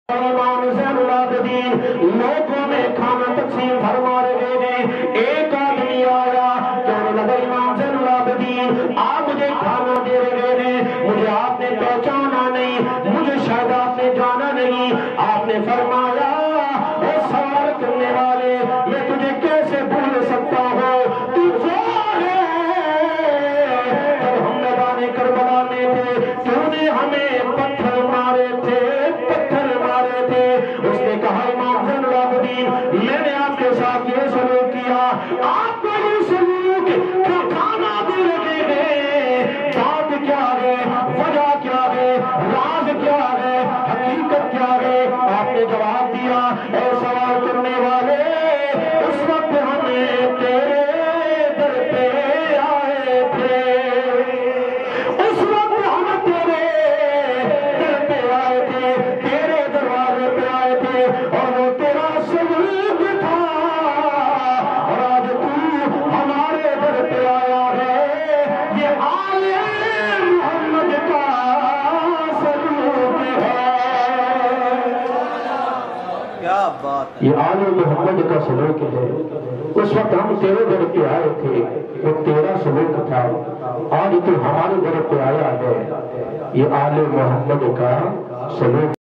امام زین العابدین لوگوں میں کھانا تقسیم فرما رہے ہیں. ایک آدمی آیا کہنے لگا امام زین العابدین آپ مجھے کھانا دے رہے ہیں, مجھے آپ نے پہچانا نہیں, مجھے شاید آپ نے جانا نہیں. آپ نے فرمایا اے سوال کرنے والے میں تجھے کیسے بھول سکتا ہوں, تو وہ ہے جب ہم میدان کربلا میں تھے تو نے ہمیں پتھر مارے تھے. اس نے کہا امام زین العابدین میں نے آپ کے ساتھ یہ سلوک کیا, آپ کو یہ سلوک کیوں کھانا دے رہے ہیں, بات کیا ہے, وجہ کیا ہے, راز کیا ہے, حقیقت کیا ہے؟ آپ نے جواب دیا اے سوال کرنے والے اس وقت ہم تیرے در پہ آئے تھے, اس وقت ہم تیرے در پہ آئے تھے, تیرے دروازے پہ آئے تھے اور وہ تیرا سلوک تھا, اور آج تو ہمارے در پہ آیا ہے. یہ آل محمد کا سلوک ہے. کیا بات ہے, یہ آل محمد کا سلوک ہے. اس وقت ہم تیرے در پہ آئے تھے, وہ تیرا سلوک تھا, آج تو ہمارے در پہ آیا ہے. یہ آل محمد کا سلوک